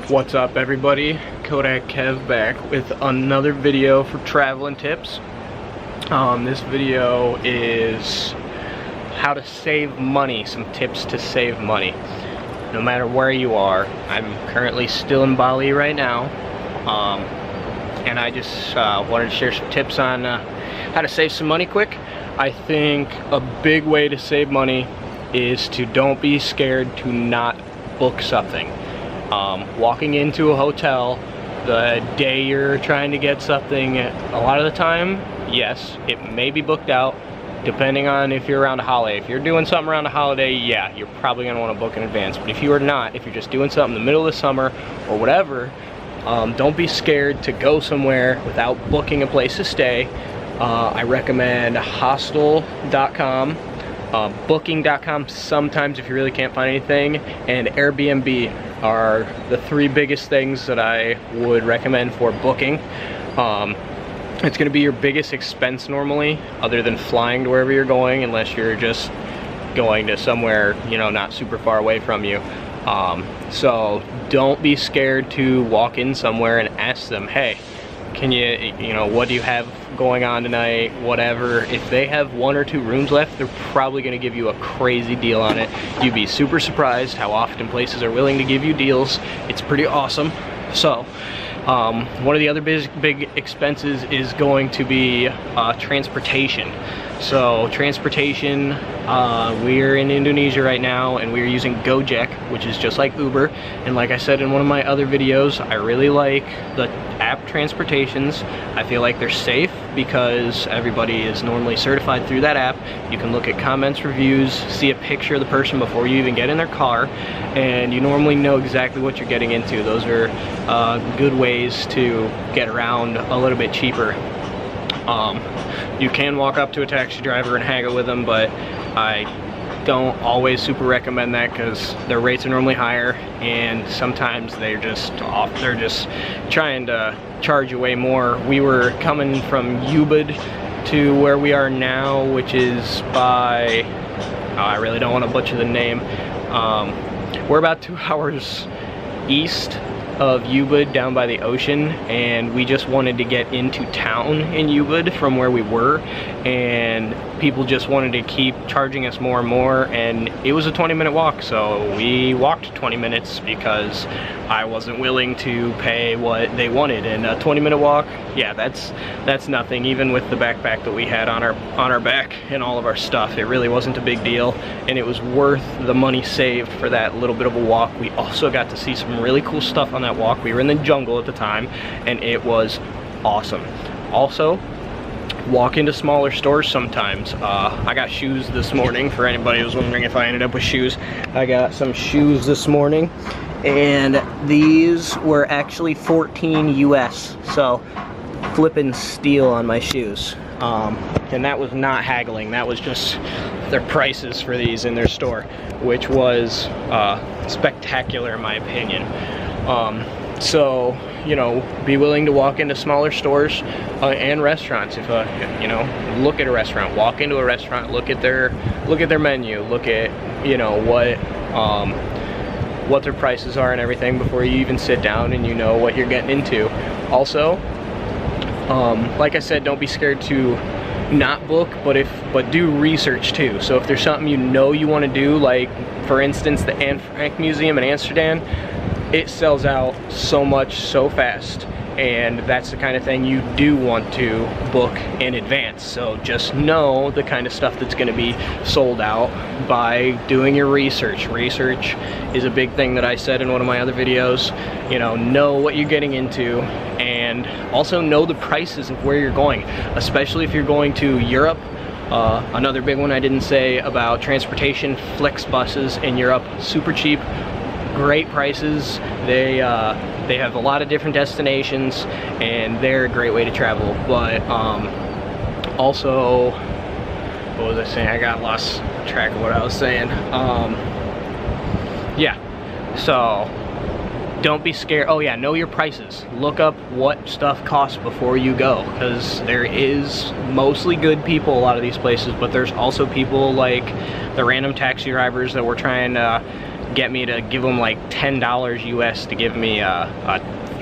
What's up, everybody? Kodak Kev back with another video for travel and tips. This video is how to save money, some tips to save money no matter where you are. I'm currently still in Bali right now, and I just wanted to share some tips on how to save some money quick. I think a big way to save money is to don't be scared to not book something. Walking into a hotel the day you're trying to get something, a lot of the time, yes, it may be booked out depending on if you're around a holiday. If you're doing something around a holiday, yeah, you're probably going to want to book in advance. But if you are not, if you're just doing something in the middle of the summer or whatever, don't be scared to go somewhere without booking a place to stay. I recommend hostel.com, booking.com sometimes if you really can't find anything, and Airbnb are the three biggest things that I would recommend for booking. It's going to be your biggest expense normally, other than flying to wherever you're going, unless you're just going to somewhere, you know, not super far away from you. So don't be scared to walk in somewhere and ask them, hey, can you know, what do you have going on tonight, whatever. If they have 1 or 2 rooms left, they're probably going to give you a crazy deal on it. You'd be super surprised how often places are willing to give you deals. It's pretty awesome. So one of the other big expenses is going to be transportation. So transportation, we're in Indonesia right now and we're using Gojek, which is just like Uber. And like I said in one of my other videos, I really like the app transportations. I feel like they're safe because everybody is normally certified through that app. You can look at comments, reviews, see a picture of the person before you even get in their car, and you normally know exactly what you're getting into. Those are good ways to get around a little bit cheaper. You can walk up to a taxi driver and haggle with them, but I don't always super recommend that because their rates are normally higher, and sometimes they're just off. They're just trying to charge you way more. We were coming from Ubud to where we are now, which is by, I really don't want to butcher the name. We're about 2 hours east of Ubud, down by the ocean, and we just wanted to get into town in Ubud from where we were, and people just wanted to keep charging us more and more, and it was a 20-minute walk, so we walked 20 minutes because I wasn't willing to pay what they wanted. And a 20-minute walk, yeah, that's nothing. Even with the backpack that we had on our back and all of our stuff, it really wasn't a big deal, and it was worth the money saved for that little bit of a walk. We also got to see some really cool stuff on that walk. We were in the jungle at the time, and it was awesome. Also, walk into smaller stores sometimes. I got shoes this morning, for anybody who's wondering if I ended up with shoes. I got some shoes this morning, and these were actually 14 US, so flippin' steal on my shoes. And that was not haggling, that was just their prices for these in their store, which was spectacular in my opinion. So, you know, be willing to walk into smaller stores and restaurants. If you know, look at a restaurant, walk into a restaurant, look at their menu, look at, you know, what their prices are and everything before you even sit down, and you know what you're getting into. Also, like I said, don't be scared to not book, but do research too. So if there's something you know you want to do, like for instance the Anne Frank Museum in Amsterdam, it sells out so much so fast, and that's the kind of thing you do want to book in advance. So just know the kind of stuff that's going to be sold out by doing your research. Research is a big thing that I said in one of my other videos. You know what you're getting into, and also know the prices of where you're going, especially if you're going to Europe. Another big one I didn't say about transportation, Flixbuses in Europe, super cheap, great prices. They have a lot of different destinations, and they're a great way to travel. But also, what was I saying? I got lost track of what I was saying. Yeah, so don't be scared. Oh yeah, know your prices. Look up what stuff costs before you go, because there is mostly good people a lot of these places, but there's also people like the random taxi drivers that were trying to get me to give them like $10 US to give me a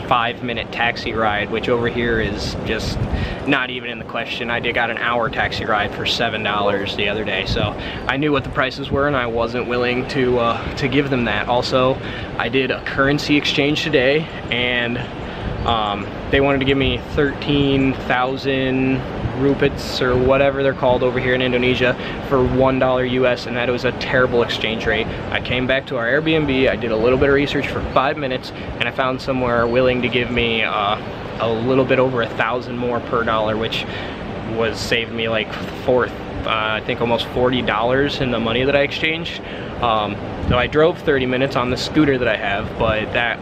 5-minute taxi ride, which over here is just not even in the question. I got an hour taxi ride for $7 the other day, so I knew what the prices were and I wasn't willing to give them that. Also, I did a currency exchange today, and they wanted to give me 13,000 rupees or whatever they're called over here in Indonesia for $1 US, and that was a terrible exchange rate. I came back to our Airbnb, I did a little bit of research for 5 minutes, and I found somewhere willing to give me a little bit over 1,000 more per dollar, which was saved me like I think almost $40 in the money that I exchanged. So I drove 30 minutes on the scooter that I have, but that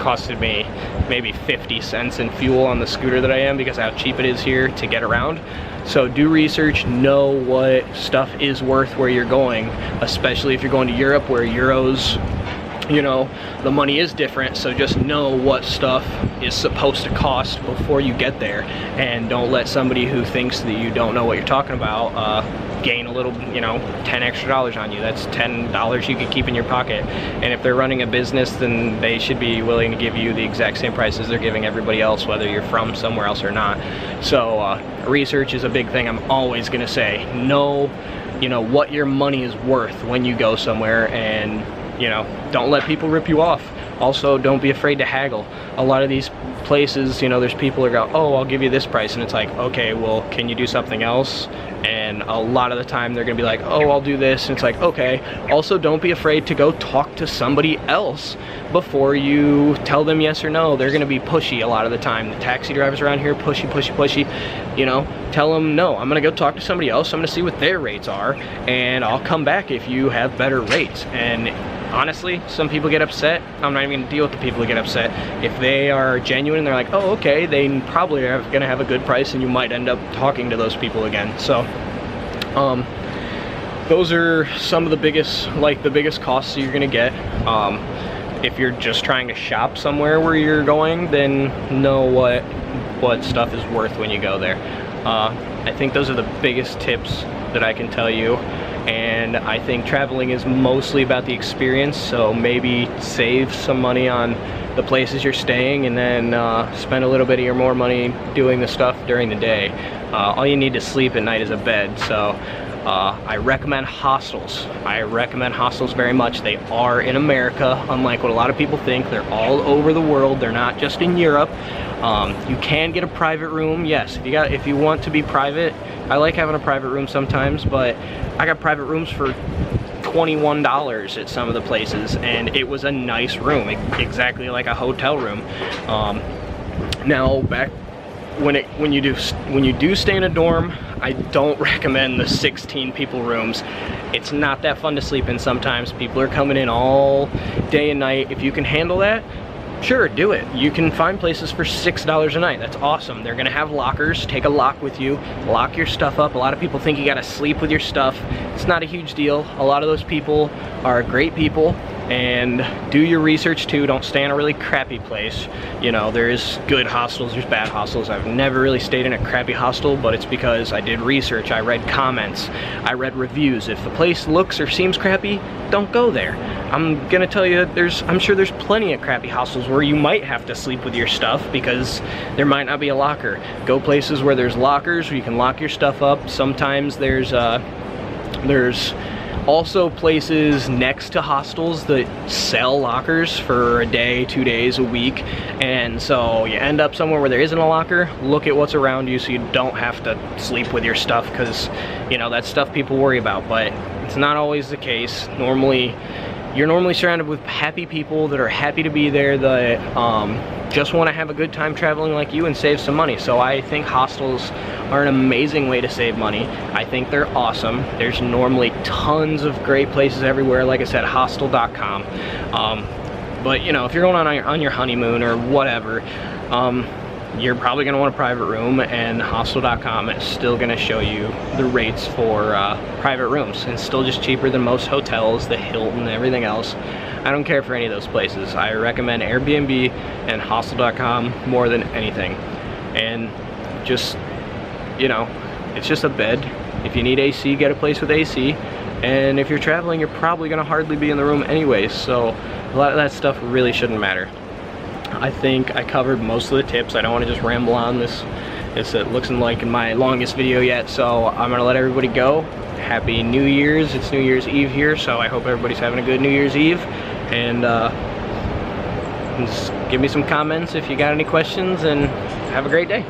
costed me maybe 50 cents in fuel on the scooter that I am, because how cheap it is here to get around. So do research, know what stuff is worth where you're going, especially if you're going to Europe where euros, you know, the money is different. So just know what stuff is supposed to cost before you get there, and don't let somebody who thinks that you don't know what you're talking about gain a little, you know, $10 extra on you. That's $10 you could keep in your pocket. And if they're running a business, then they should be willing to give you the exact same prices they're giving everybody else, whether you're from somewhere else or not. So research is a big thing. I'm always gonna say, know, you know, what your money is worth when you go somewhere, and you know, don't let people rip you off. Also, don't be afraid to haggle. A lot of these places, you know, there's people who go, oh, I'll give you this price, and it's like, okay, well, can you do something else? And a lot of the time they're gonna be like, oh, I'll do this, and it's like, okay. Also, don't be afraid to go talk to somebody else before you tell them yes or no. They're gonna be pushy a lot of the time. The taxi drivers around here, pushy, pushy, pushy. You know, tell them, no, I'm gonna go talk to somebody else, I'm gonna see what their rates are, and I'll come back if you have better rates. And honestly, some people get upset. I'm not even gonna deal with the people who get upset. If they are genuine and they're like, oh, okay, they probably are gonna have a good price, and you might end up talking to those people again. So those are some of the biggest, like the biggest costs that you're gonna get. If you're just trying to shop somewhere where you're going, then know what stuff is worth when you go there. I think those are the biggest tips that I can tell you. And I think traveling is mostly about the experience, so maybe save some money on the places you're staying, and then spend a little bit of your more money doing the stuff during the day. All you need to sleep at night is a bed, so I recommend hostels. I recommend hostels very much. They are in America, unlike what a lot of people think. They're all over the world. They're not just in Europe. You can get a private room, yes. If you want to be private, I like having a private room sometimes, but I got private rooms for $21 at some of the places, and it was a nice room, exactly like a hotel room. Now back when you do stay in a dorm, I don't recommend the 16 people rooms. It's not that fun to sleep in sometimes. People are coming in all day and night. If you can handle that, sure, do it. You can find places for $6 a night. That's awesome. They're gonna have lockers. Take a lock with you. Lock your stuff up. A lot of people think you gotta sleep with your stuff. It's not a huge deal. A lot of those people are great people, and do your research too. Don't stay in a really crappy place. You know, there's good hostels, there's bad hostels. I've never really stayed in a crappy hostel, but it's because I did research, I read comments, I read reviews. If the place looks or seems crappy, don't go there. I'm gonna tell you, I'm sure there's plenty of crappy hostels where you might have to sleep with your stuff because there might not be a locker. Go places where there's lockers, where you can lock your stuff up. Sometimes there's also places next to hostels that sell lockers for a day, 2 days, a week, and so you end up somewhere where there isn't a locker. Look at what's around you so you don't have to sleep with your stuff, because you know that's stuff people worry about, but it's not always the case. You're normally surrounded with happy people that are happy to be there, that just want to have a good time traveling like you and save some money. So I think hostels are an amazing way to save money. I think they're awesome. There's normally tons of great places everywhere. Like I said, hostel.com. But you know, if you're going on your honeymoon or whatever, you're probably going to want a private room, and hostel.com is still going to show you the rates for private rooms, and still just cheaper than most hotels, the Hilton, everything else. I don't care for any of those places. I recommend Airbnb and hostel.com more than anything. And just, you know, it's just a bed. If you need AC, get a place with AC. And if you're traveling, you're probably gonna hardly be in the room anyways, so a lot of that stuff really shouldn't matter. I think I covered most of the tips. I don't want to just ramble on this. It looks like in my longest video yet, so I'm gonna let everybody go. Happy New Year's. It's New Year's Eve here, so I hope everybody's having a good New Year's Eve. And just give me some comments if you got any questions, and have a great day.